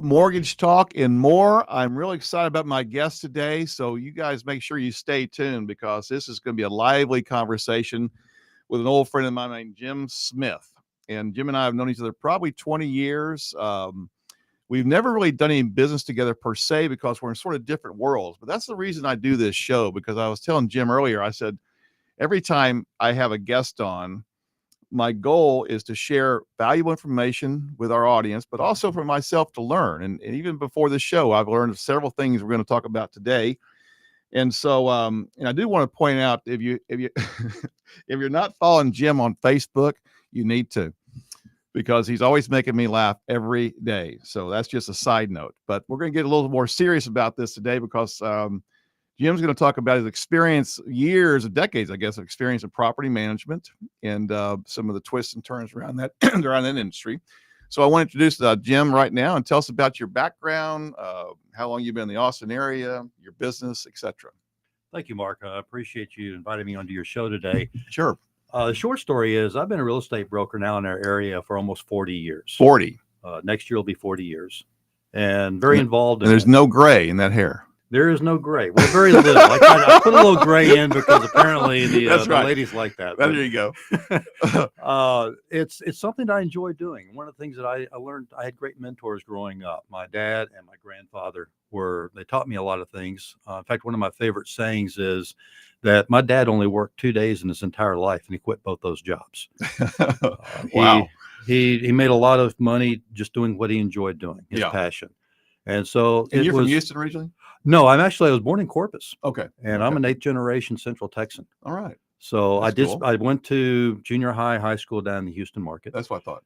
mortgage talk and more. I'm really excited about my guest today. So you guys make sure you stay tuned because this is going to be a lively conversation with an old friend of mine named Jim Smith. And Jim and I have known each other probably 20 years. We've never really done any business together per se because we're in sort of different worlds. But that's the reason I do this show, because I was telling Jim earlier, I said, every time I have a guest on, my goal is to share valuable information with our audience, but also for myself to learn. And even before the show, I've learned several things we're going to talk about today. And so, and I do want to point out, if you if you're not following Jim on Facebook, you need to, because he's always making me laugh every day. So that's just a side note. But we're going to get a little more serious about this today because Jim's going to talk about his experience, years of decades, I guess, of experience in property management and some of the twists and turns around that around that industry. So I want to introduce Jim right now and tell us about your background, how long you've been in the Austin area, your business, etc. Thank you, Mark. I appreciate you inviting me onto your show today. Sure. The short story is I've been a real estate broker now in our area for almost 40 years. 40. Next year will be 40 years. And very involved. And there's no gray in that hair. There is no gray. Well, very little. I put a little gray in because apparently the right. ladies like that. There you go. It's something that I enjoy doing. One of the things that I learned, I had great mentors growing up. My dad and my grandfather they taught me a lot of things. In fact, one of my favorite sayings is that my dad only worked 2 days in his entire life, and he quit both those jobs. Wow. He made a lot of money just doing what he enjoyed doing, his passion. And so you're from Houston originally? No, I was born in Corpus. Okay. And I'm an 8th generation Central Texan. All right. So That's cool. I went to junior high school down in the Houston market. That's what I thought.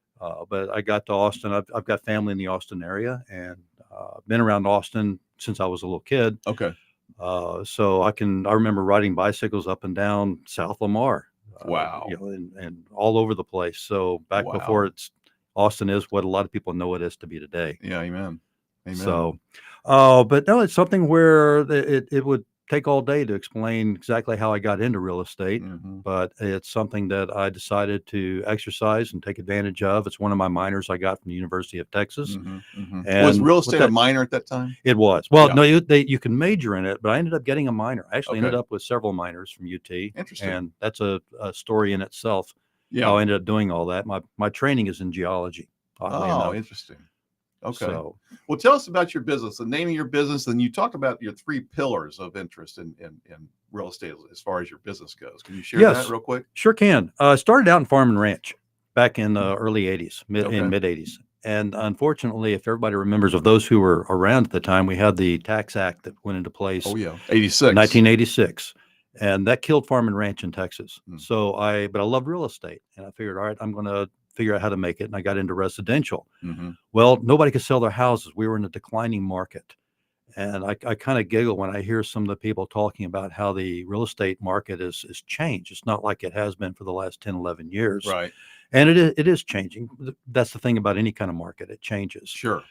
But I got to Austin. I've got family in the Austin area, and been around Austin since I was a little kid. Okay. So I remember riding bicycles up and down South Lamar. Wow. And all over the place. So back before Austin is what a lot of people know it is to be today. Yeah. Amen. So, but no, it's something where it would take all day to explain exactly how I got into real estate, but it's something that I decided to exercise and take advantage of. It's one of my minors I got from the University of Texas. And was real estate a minor at that time? It was. Well, no, you can major in it, but I ended up getting a minor. I actually ended up with several minors from UT. Interesting. And that's a story in itself. Yeah. How I ended up doing all that. My training is in geology. Oh, interesting. Okay. Well, tell us about your business, the name of your business, and you talk about your 3 pillars of interest in real estate as far as your business goes. Can you share that real quick? Sure can. Started out in farm and ranch back in the early 80s, mid 80s. And unfortunately, if everybody remembers, of those who were around at the time, we had the Tax Act that went into place. Oh, yeah. 1986. And that killed farm and ranch in Texas. So but I love real estate. And I figured, all right, I'm going to figure out how to make it. And I got into residential. Well, nobody could sell their houses. We were in a declining market. And I kind of giggle when I hear some of the people talking about how the real estate market is changed. It's not like it has been for the last 10, 11 years. Right. And it is changing. That's the thing about any kind of market. It changes. Sure.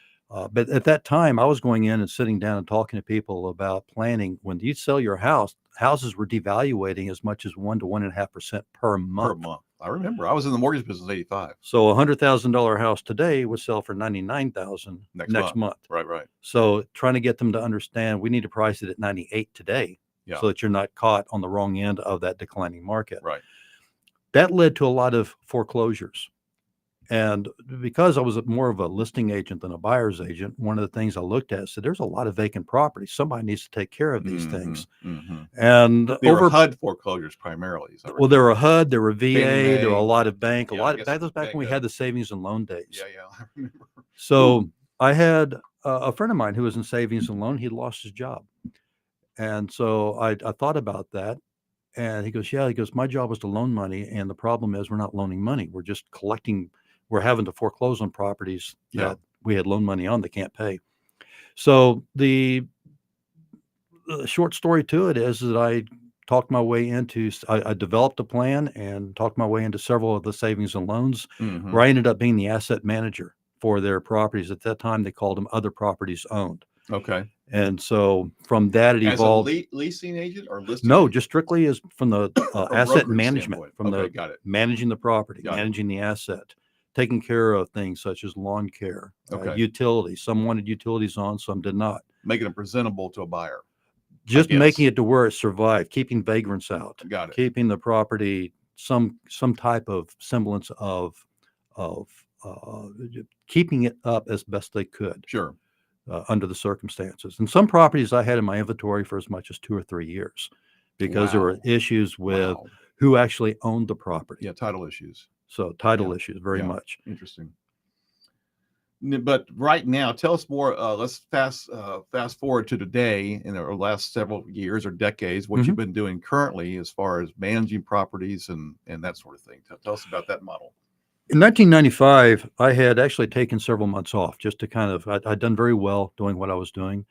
But at that time, I was going in and sitting down and talking to people about planning. When you sell your house, houses were devaluating as much as 1 to 1.5% per month. Per month. I remember. I was in the mortgage business in '85. So a $100,000 house today would sell for $99,000 next month. Right. So trying to get them to understand we need to price it at 98 today, so that you're not caught on the wrong end of that declining market. Right. That led to a lot of foreclosures. And because I was more of a listing agent than a buyer's agent, one of the things I looked at said, there's a lot of vacant property. Somebody needs to take care of these things. And they were HUD foreclosures primarily. Well, there were HUD, there were VA, there were a lot of bank, that was back when we had the savings and loan days. Yeah, I remember. So I had a friend of mine who was in savings and loan. He'd lost his job. And so I thought about that. And he goes, my job was to loan money. And the problem is we're not loaning money. We're just collecting. We're having to foreclose on properties that we had loan money on that can't pay. So the short story to it is that I talked my way into, I developed a plan and talked my way into several of the savings and loans, where I ended up being the asset manager for their properties. At that time, they called them other properties owned. Okay. And so from that, it evolved. As a leasing agent or listing? No, just strictly as from the asset management, got it. Managing the property, managing the asset. taking care of things such as lawn care, Okay. utilities. Some wanted utilities on, some did not. Making it presentable to a buyer. Just guess. making it to where it survived, keeping vagrants out, Got it. keeping the property some type of semblance of uh, keeping it up as best they could. Sure. Under the circumstances. And some properties I had in my inventory for as much as 2 or 3 years because there were Wow. issues with Wow. who actually owned the property. Yeah, title issues. So title Yeah. issues very Yeah. much. Interesting. But right now, tell us more. Let's fast forward to today, in the last several years or decades, what you've been doing currently as far as managing properties and that sort of thing. Tell us about that model. In 1995, I had actually taken several months off just to kind of, I'd done very well doing what I was doing.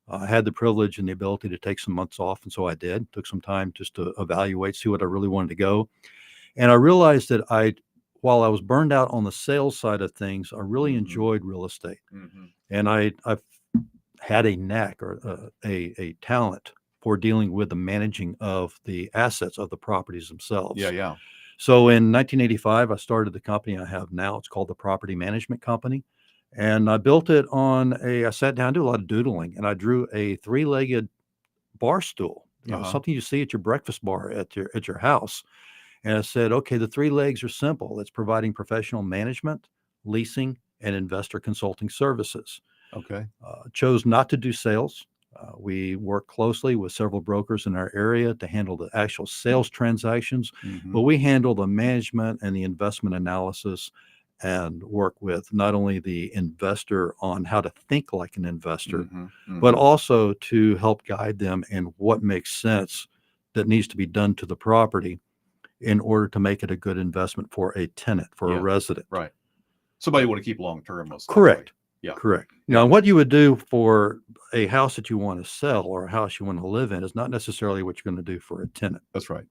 I had the privilege and the ability to take some months off, and so I did. Took some time just to evaluate, see what I really wanted to go. And I realized that while I was burned out on the sales side of things, I really enjoyed real estate. And I've had a knack or a talent for dealing with the managing of the assets of the properties themselves. Yeah, yeah. So in 1985, I started the company I have now. It's called the Property Management Company. And I built it I sat down, do a lot of doodling, and I drew a 3-legged bar stool, something you see at your breakfast bar at your house. And I said, okay, the 3 legs are simple. It's providing professional management, leasing, and investor consulting services. Okay. Chose not to do sales. We work closely with several brokers in our area to handle the actual sales transactions, but we handle the management and the investment analysis and work with not only the investor on how to think like an investor, but also to help guide them in what makes sense that needs to be done to the property in order to make it a good investment for a tenant, for a resident. Right. Somebody you want to keep long term, most Correct. likely. Yeah. Correct. Now, what you would do for a house that you want to sell or a house you want to live in is not necessarily what you're going to do for a tenant. That's right.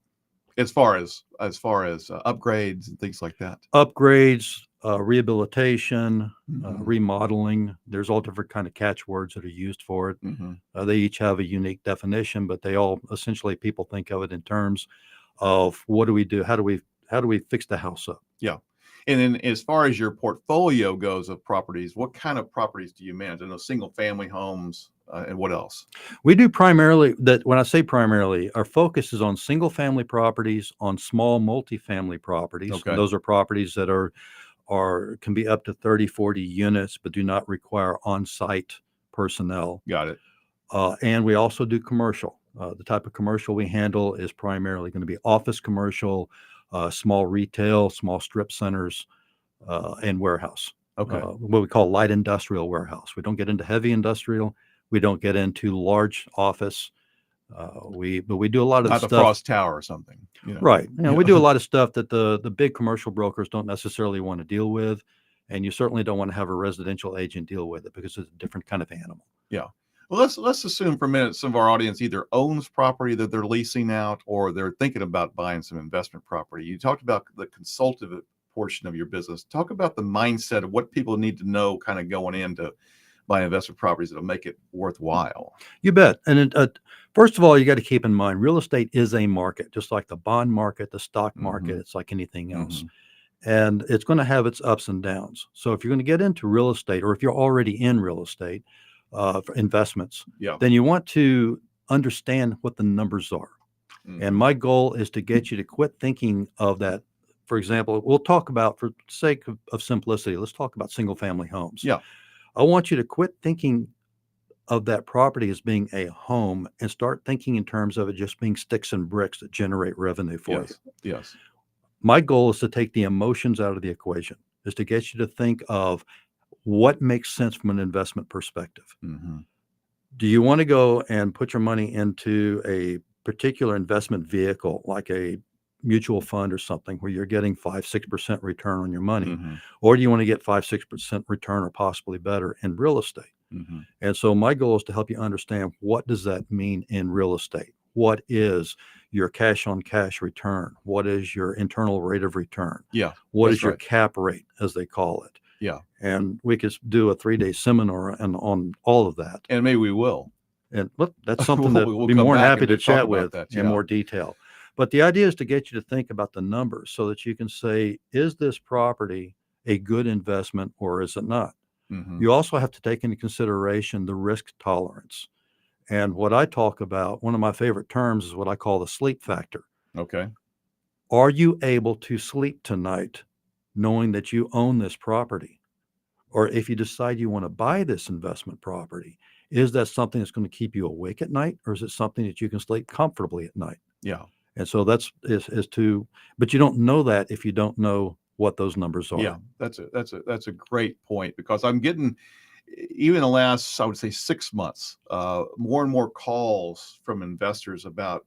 As far as upgrades and things like that. Upgrades, rehabilitation, remodeling. There's all different kind of catchwords that are used for it. They each have a unique definition, but they all essentially, people think of it in terms of what do we do? How do we fix the house up? Yeah. And then as far as your portfolio goes of properties, what kind of properties do you manage? I know single family homes and what else? We do primarily that. When I say primarily, our focus is on single family properties, on small multifamily properties. Okay. Those are properties that can be up to 30, 40 units, but do not require on-site personnel. Got it. And we also do commercial. The type of commercial we handle is primarily going to be office commercial, small retail, small strip centers, and warehouse. Okay. What we call light industrial warehouse. We don't get into heavy industrial. We don't get into large office. But we do a lot of not the the stuff. Frost Tower or something. Right. We do a lot of stuff that the big commercial brokers don't necessarily want to deal with. And you certainly don't want to have a residential agent deal with it because it's a different kind of animal. Yeah. Well, let's assume for a minute some of our audience either owns property that they're leasing out or they're thinking about buying some investment property. You talked about the consultative portion of your business. Talk about the mindset of what people need to know kind of going into buying investment properties that'll make it worthwhile. You bet. And first of all, you got to keep in mind, real estate is a market, just like the bond market, the stock market. It's like anything else. And it's going to have its ups and downs. So if you're going to get into real estate, or if you're already in real estate, for investments, then you want to understand what the numbers are. And my goal is to get you to quit thinking of that. For example, we'll talk about, for sake of simplicity, let's talk about single family homes. Yeah. I want you to quit thinking of that property as being a home and start thinking in terms of it just being sticks and bricks that generate revenue for you. Yes. My goal is to take the emotions out of the equation, is to get you to think of what makes sense from an investment perspective. Do you want to go and put your money into a particular investment vehicle, like a mutual fund or something, where you're getting 5-6% return on your money? Or do you want to get 5-6% return or possibly better in real estate? And so my goal is to help you understand, what does that mean in real estate? What is your cash on cash return? What is your internal rate of return? What is your cap rate, as they call it? And we could do a 3-day seminar on all of that. And maybe we will. And look, that's something that we'll be more than happy to chat with in more detail. But the idea is to get you to think about the numbers so that you can say, is this property a good investment or is it not? Mm-hmm. You also have to take into consideration the risk tolerance. And what I talk about, one of my favorite terms is what I call the sleep factor. Okay. Are you able to sleep tonight knowing that you own this property? Or if you decide you want to buy this investment property, is that something that's going to keep you awake at night, or is it something that you can sleep comfortably at night? Yeah. And so is to, but you don't know that if you don't know what those numbers are. Yeah. That's a great point, because I'm getting, even in the last, I would say 6 months, more and more calls from investors about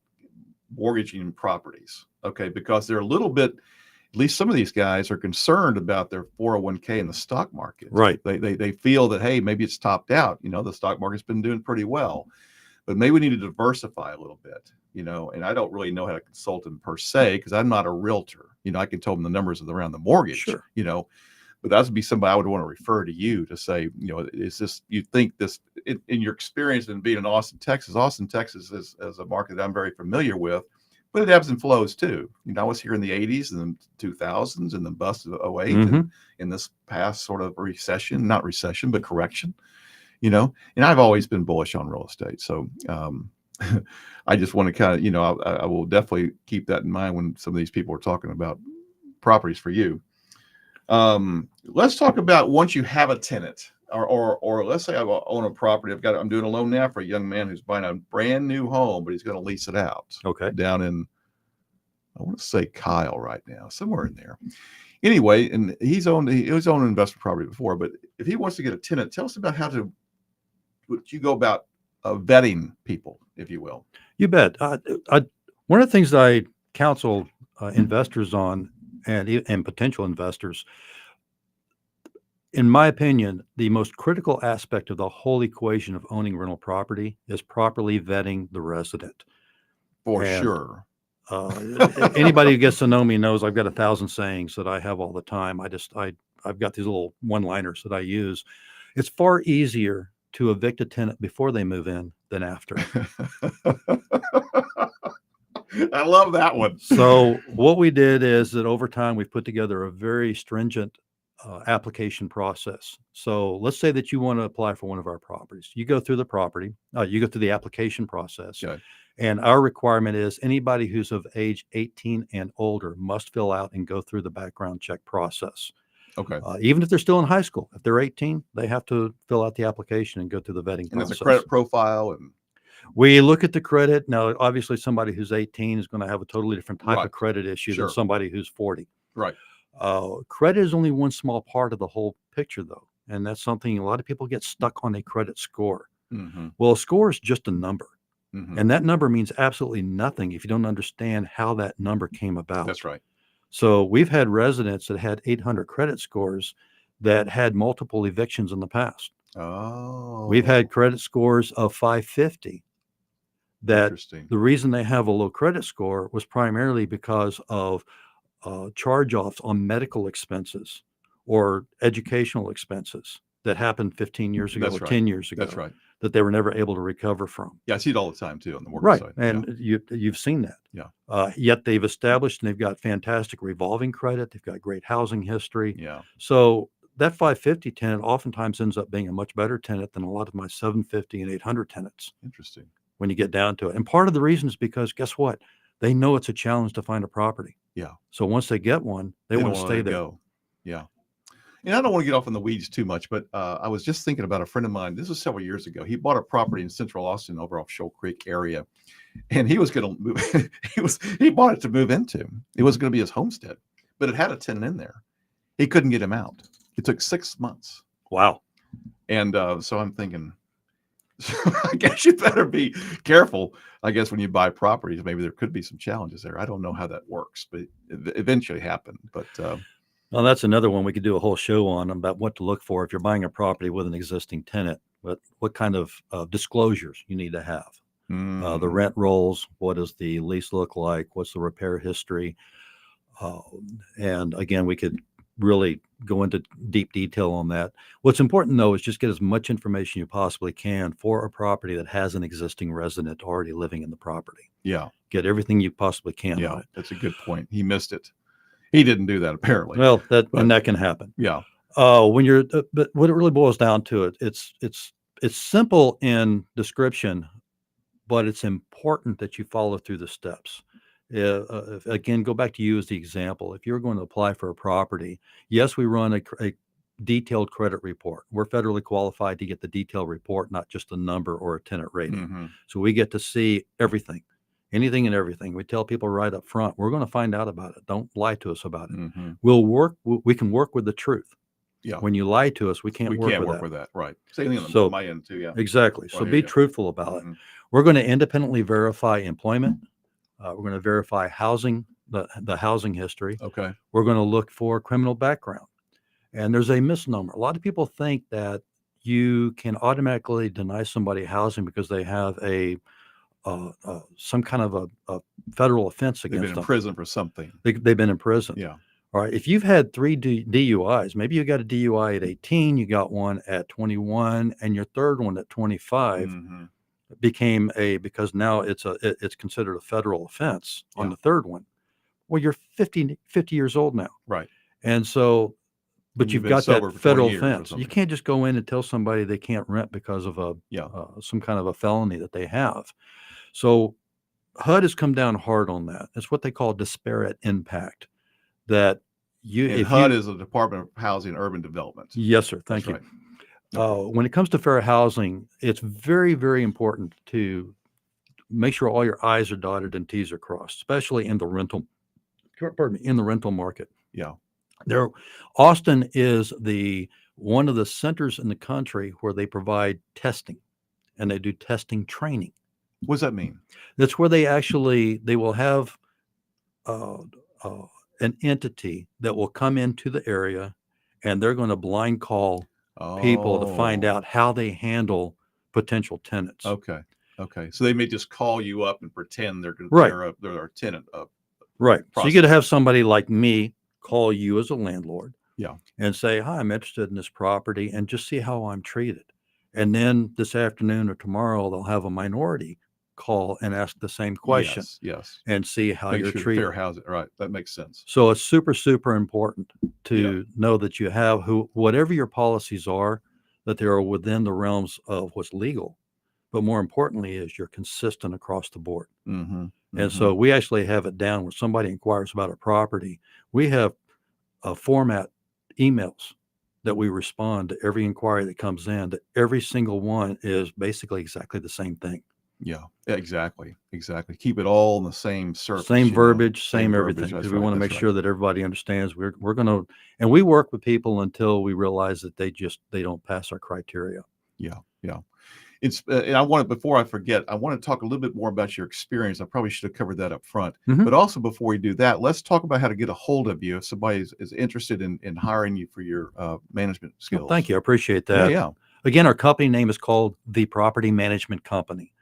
mortgaging properties. Okay, because they're a little bit, at least some of these guys are concerned about their 401k in the stock market. Right. They feel that, hey, maybe it's topped out. The stock market's been doing pretty well, but maybe we need to diversify a little bit. And I don't really know how to consult them per se, because I'm not a realtor. I can tell them the numbers around the mortgage. Sure. But that would be somebody I would want to refer to you to say, is this, you think this, in your experience in being in Austin, Texas is a market that I'm very familiar with, but it ebbs and flows too. I was here in the 80s and the 2000s and the bust of 08 and in this past sort of recession, not recession, but correction, and I've always been bullish on real estate. So I just want to kind of, I will definitely keep that in mind when some of these people are talking about properties for you. Let's talk about once you have a tenant, or let's say I own a property. I'm doing a loan now for a young man who's buying a brand new home, but he's going to lease it out. Okay. Down in, I want to say Kyle right now, somewhere in there. Anyway, and he owned an investment property before, but if he wants to get a tenant, tell us about what you go about vetting people, if you will. You bet. One of the things that I counsel investors on, and potential investors, in my opinion, the most critical aspect of the whole equation of owning rental property is properly vetting the resident. For sure. Anybody who gets to know me knows I've got 1,000 sayings that I have all the time. I've got these little one-liners that I use. It's far easier to evict a tenant before they move in than after. I love that one. So what we did is that over time, we've put together a very stringent application process. So let's say that you want to apply for one of our properties. You go through the property, you go through the application process. Okay. And our requirement is anybody who's of age 18 and older must fill out and go through the background check process. Okay. Even if they're still in high school, if they're 18, they have to fill out the application and go through the vetting process. And it's a credit profile, and we look at the credit. Now, obviously, somebody who's 18 is going to have a totally different type Right. of credit issue Sure. than somebody who's 40. Right. Credit is only one small part of the whole picture, though. And that's something a lot of people get stuck on, a credit score. Mm-hmm. Well, a score is just a number. Mm-hmm. And that number means absolutely nothing if you don't understand how that number came about. That's right. So we've had residents that had 800 credit scores that had multiple evictions in the past. Oh. We've had credit scores of 550 that Interesting. the reason they have a low credit score was primarily because of charge-offs on medical expenses or educational expenses that happened 15 years ago. That's or right. 10 years ago. That's right. That they were never able to recover from. Yeah, I see it all the time too on the mortgage Right. side. And you've seen that. Yeah. Yet they've established and they've got fantastic revolving credit. They've got great housing history. Yeah. So that 550 tenant oftentimes ends up being a much better tenant than a lot of my 750 and 800 tenants. Interesting. When you get down to it. And part of the reason is because guess what? They know it's a challenge to find a property. Yeah. So once they get one, they want to stay there. Go. Yeah. And I don't want to get off in the weeds too much, but I was just thinking about a friend of mine. This was several years ago. He bought a property in Central Austin over off Shoal Creek area, and he was going to move. He bought it to move into. It was going to be his homestead, but it had a tenant in there. He couldn't get him out. It took 6 months. Wow. And so I'm thinking, I guess you better be careful. I guess when you buy properties, maybe there could be some challenges there. I don't know how that works, but it eventually happened. But well, that's another one we could do a whole show on about what to look for if you're buying a property with an existing tenant. But what kind of disclosures you need to have? The rent rolls. What does the lease look like? What's the repair history? And again, we could really go into deep detail on that. What's important, though, is just get as much information you possibly can for a property that has an existing resident already living in the property. Yeah. Get everything you possibly can Yeah, on it. that's a good point. He missed it. He didn't do that apparently. Well, But that can happen. yeah. When you're, but what it really boils down to, it's simple in description, but it's important that you follow through the steps. Again, go back to you as the example. If you're going to apply for a property, yes, we run a detailed credit report. We're federally qualified to get the detailed report, not just a number or a tenant rating. Mhm. So we get to see everything, anything and everything. We tell people right up front, we're going to find out about it. Don't lie to us about it. Mhm. We can work with the truth. Yeah. When you lie to us, we can't We work can't with work that. with that. Right. Same thing So- on my end too. Yeah. Exactly. So Right, be yeah. truthful about it. Mhm. We're going to independently verify employment. We're going to verify housing, the housing history. Okay. We're going to look for criminal background. And there's a misnomer. A lot of people think that you can automatically deny somebody housing because they have some kind of a federal offense They've been against in them. prison for something. They've been in prison. Yeah. All right. If you've had 3 DUIs, maybe you got a DUI at 18, you got one at 21, and your third one at 25 Mhm. became because now it's considered a federal offense on Yeah. the third one. Well, you're 50 years old now. Right. And so, but And you've been got sober that for 20 federal years or offense. You something. can't just go in and tell somebody they can't rent because of Yeah. some kind of a felony that they have. So HUD has come down hard on that. It's what they call disparate impact. That And HUD is the Department of Housing and Urban Development. Yes, sir. Thank That's you. right. When it comes to fair housing, it's very, very important to make sure all your I's are dotted and T's are crossed, especially in the rental market. Yeah. Austin is one of the centers in the country where they provide testing, and they do testing training. What does that mean? That's where they will have an entity that will come into the area, and they're going to blind call people to find Oh. out how they handle potential tenants. Okay. Okay. So they may just call you up and pretend they're Right. they're a tenant of Right. So you process. get to have somebody like me call you as a landlord. Yeah. And say, hi, I'm interested in this property, and just see how I'm treated. And then this afternoon or tomorrow, they'll have a minority call and ask the same question. Yes. Yes. And see how Make you're sure treated. fair housing. Right. That makes sense. So it's super, super important to know that you have whatever your policies are, that they are within the realms of what's legal. But more importantly is you're consistent across the board. Mm-hmm. And so we actually have it down when somebody inquires about a property. We have a format emails that we respond to every inquiry that comes in, that every single one is basically exactly the same thing. Yeah, exactly. Exactly. Keep it all in the same surface. Same verbiage, same everything. That's Because we right, want to that's make right. sure that everybody understands we're going to, and we work with people until we realize that they don't pass our criteria. Yeah. Yeah. It's and before I forget, I want to talk a little bit more about your experience. I probably should have covered that up front. Mhm. But also before we do that, let's talk about how to get a hold of you if somebody is interested in hiring you for your management skills. Well, thank you. I appreciate Yeah, that. yeah. Again, our company name is called The Property Management Company.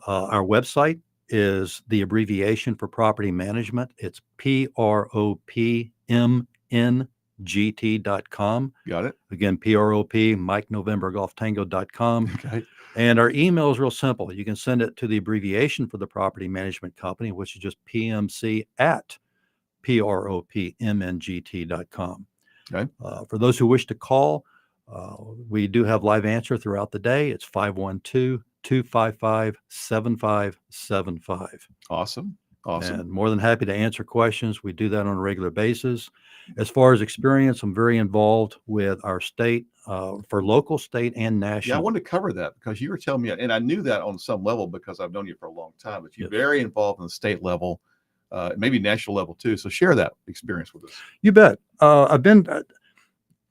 Our website is the abbreviation for property management. It's PROPMNGT.com. Got it. Again, PROP, Mike November Golf Tango.com. Okay. And our email is real simple. You can send it to the abbreviation for the property management company, which is just PMC at PROPMNGT.com. Okay. For those who wish to call, we do have live answer throughout the day. It's 512-255-7575. Awesome. Awesome. And more than happy to answer questions. We do that on a regular basis. As far as experience, I'm very involved with our state, for local, state, and national. Yeah, I wanted to cover that because you were telling me, and I knew that on some level because I've known you for a long time, but you're Yes. very involved in the state level, maybe national level too. So share that experience with us. You bet. I've been,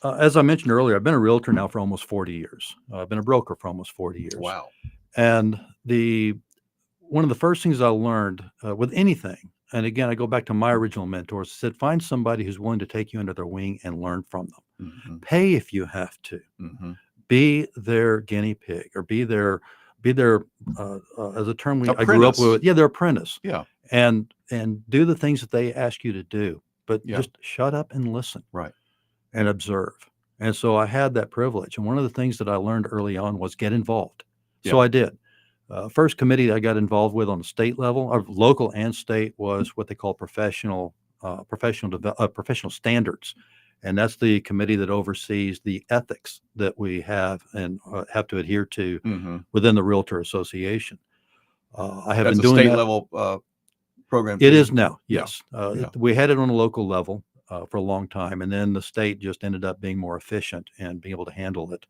as I mentioned earlier, I've been a realtor now for almost 40 years. I've been a broker for almost 40 years. Wow. And one of the first things I learned with anything, and again, I go back to my original mentors, said, find somebody who's willing to take you under their wing and learn from them. Mm-hmm. Pay if you have to. Mm-hmm. Be their guinea pig, or be their as a term I grew up Apprentice. with. Yeah, their apprentice. Yeah. And do the things that they ask you to do, but Yeah. just shut up and listen. Right. And observe. And so I had that privilege. And one of the things that I learned early on was get involved. So Yeah. I did. First committee I got involved with on the state level, or local and state, was what they call professional professional standards, and that's the committee that oversees the ethics that we have and have to adhere to Mm-hmm. within the Realtor Association. I have That's been a doing state that. level program. It too? is now, Yeah. yes. Yeah. We had it on a local level for a long time, and then the state just ended up being more efficient and being able to handle it.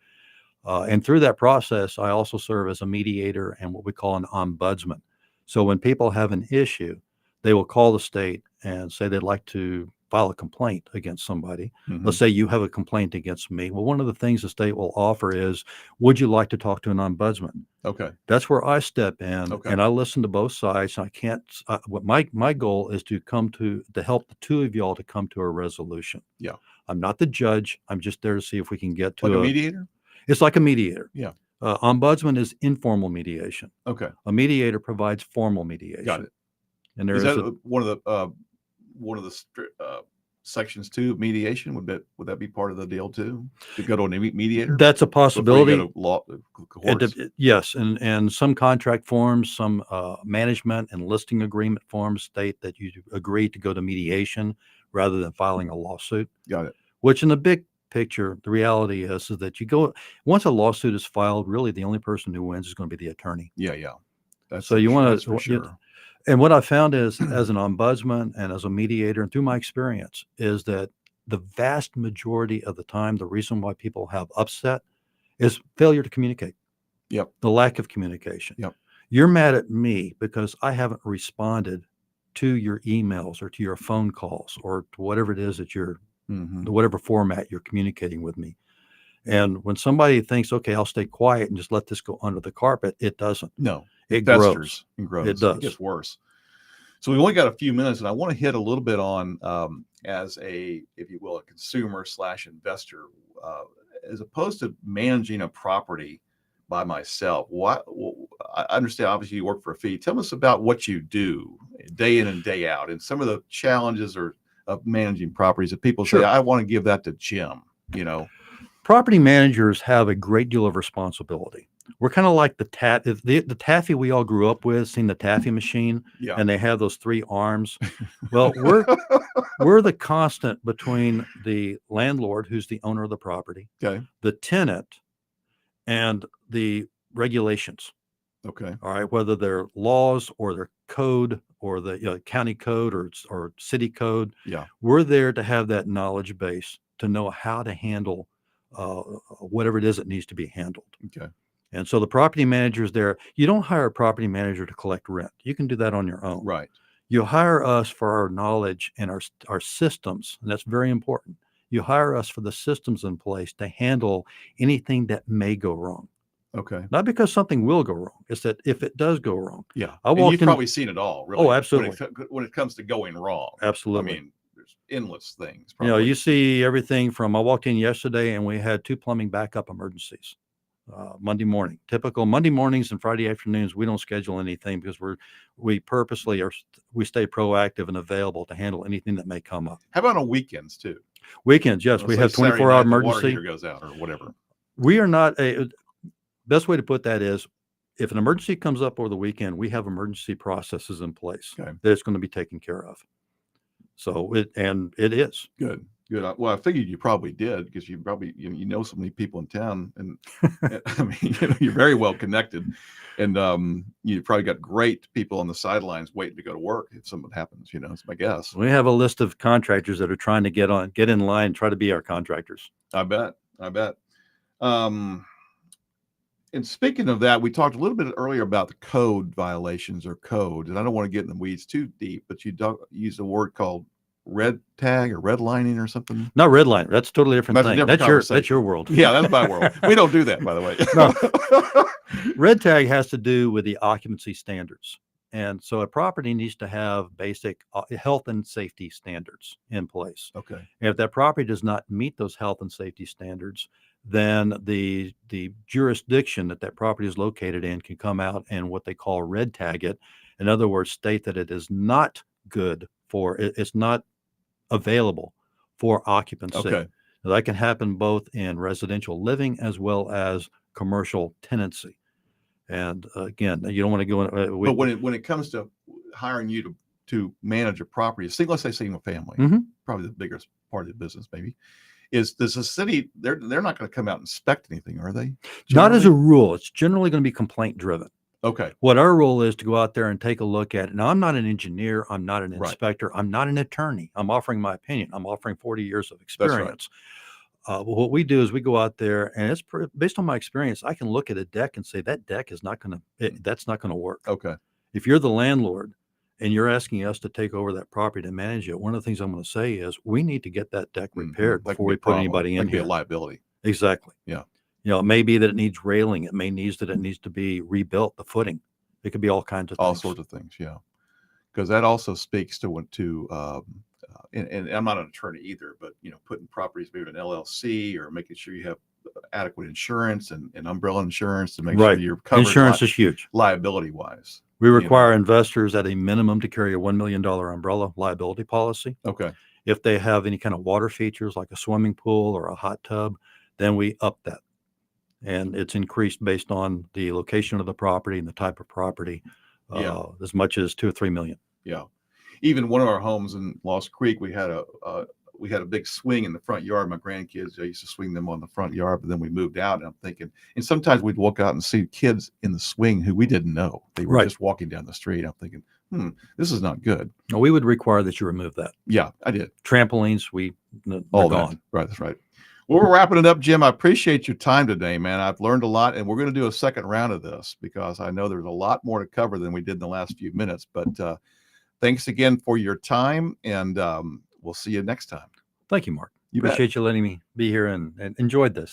And through that process, I also serve as a mediator and what we call an ombudsman. So when people have an issue, they will call the state and say they'd like to file a complaint against somebody. Mm-hmm. Let's say you have a complaint against me. Well, one of the things the state will offer is, would you like to talk to an ombudsman? Okay. That's where I step in, Okay. and I listen to both sides. I can't. What my goal is to help the two of y'all to come to a resolution. Yeah. I'm not the judge. I'm just there to see if we can get to Like a mediator. It's like a mediator. Yeah. Ombudsman is informal mediation. Okay. A mediator provides formal mediation. Got it. And is that one of the sections too of mediation? Would that be part of the deal too? To go to a mediator? That's a possibility. Before you go to courts? Yes, and some contract forms, some management and listing agreement forms state that you agree to go to mediation rather than filing a lawsuit. Got it. Which in the big picture, the reality is that once a lawsuit is filed, really the only person who wins is going to be the attorney. Yeah. So you want to, for sure. And what I found is, as an ombudsman and as a mediator, and through my experience, is that the vast majority of the time, the reason why people have upset is failure to communicate. Yep. The lack of communication. Yep. You're mad at me because I haven't responded to your emails or to your phone calls or to whatever it is that you're, whatever format you're communicating with me. And when somebody thinks, okay, I'll stay quiet and just let this go under the carpet, it doesn't. No. It grows. It does. It gets worse. So we've only got a few minutes, and I want to hit a little bit on as a, if you will, a consumer / investor, as opposed to managing a property by myself. I understand, obviously, you work for a fee. Tell us about what you do day in and day out, and some of the challenges of managing properties. If people say, I want to give that to Jim, Property managers have a great deal of responsibility. We're kind of like the taffy we all grew up with, seen the taffy machine, and they have those 3 arms. Well, we're the constant between the landlord, who's the owner of the property, the tenant, and the regulations. Okay. All right. Whether they're laws or their code or the county code or city code. Yeah. We're there to have that knowledge base to know how to handle whatever it is that needs to be handled. Okay. And so the property manager is there. You don't hire a property manager to collect rent. You can do that on your own. Right. You hire us for our knowledge and our systems, and that's very important. You hire us for the systems in place to handle anything that may go wrong. Okay. Not because something will go wrong. It's that if it does go wrong. Yeah. You've probably seen it all, really. Oh, absolutely. When it comes to going wrong. Absolutely. I mean, there's endless things. Probably. You see everything from, I walked in yesterday and we had 2 plumbing backup emergencies. Monday morning. Typical Monday mornings and Friday afternoons, we don't schedule anything because we purposely we stay proactive and available to handle anything that may come up. How about on weekends too? Weekends, yes. We have 24-hour emergency. Water heater goes out or whatever. We are not best way to put that is, if an emergency comes up over the weekend, we have emergency processes in place that it's going to be taken care of. So it is good. Well, I figured you probably did because you probably you know so many people in town, and I mean you're very well connected, and you probably got great people on the sidelines waiting to go to work if something happens. It's my guess. We have a list of contractors that are trying to get in line, try to be our contractors. I bet. And speaking of that, we talked a little bit earlier about the code violations or code, and I don't want to get in the weeds too deep, but you use a word called red tag or redlining or something. Not redlining. That's a totally different thing. That's your world. Yeah, that's my world. We don't do that, by the way. No. Red tag has to do with the occupancy standards. And so a property needs to have basic health and safety standards in place. Okay. And if that property does not meet those health and safety standards, then the jurisdiction that property is located in can come out and what they call red tag it. In other words, state that it is not good it's not available for occupancy. Okay. Now, that can happen both in residential living as well as commercial tenancy. And again, you don't want to go in. But when it comes to hiring you to manage a property, let's say single family, Mhm. probably the biggest part of the business, maybe, is does the city, they're not going to come out and inspect anything, are they? Not as a Generally? rule. It's generally going to be complaint driven. Okay. What our role is to go out there and take a look at it. Now, I'm not an engineer. I'm not an Right. inspector. I'm not an attorney. I'm offering my opinion. I'm offering 40 years of That's right. experience. What we do is we go out there, and it's based on my experience. I can look at a deck and say that deck is not going to. That's not going to work. Okay. If you're the landlord and you're asking us to take over that property to manage it, one of the things I'm going to say is we need to get that deck repaired That could before be we a put problem. anybody That in could be here. a liability. Exactly. Yeah. It may be that it needs railing. It may needs that it needs to be rebuilt, the footing. It could be all kinds of All things. sorts of things. Yeah. Because that also speaks to and I'm not an attorney either, but putting properties maybe an LLC or making sure you have adequate insurance and umbrella insurance to make sure Right. you're covered Insurance is huge. liability wise. We require investors at a minimum to carry a $1 million umbrella liability policy. Okay. If they have any kind of water features like a swimming pool or a hot tub, then we up that. And it's increased based on the location of the property and the type of property, as much as $2 or $3 million. Yeah. Even one of our homes in Lost Creek, we had a big swing in the front yard. My grandkids, I used to swing them on the front yard, but then we moved out, and I'm thinking, and sometimes we'd walk out and see kids in the swing who we didn't know. They were just walking down the street. I'm thinking, this is not good. Well, we would require that you remove that. Yeah, I did. Trampolines, they're gone. Right, that's right. Well, we're wrapping it up, Jim. I appreciate your time today, man. I've learned a lot, and we're going to do a second round of this because I know there's a lot more to cover than we did in the last few minutes. But thanks again for your time, and we'll see you next time. Thank you, Mark. You bet. Appreciate you letting me be here and enjoyed this.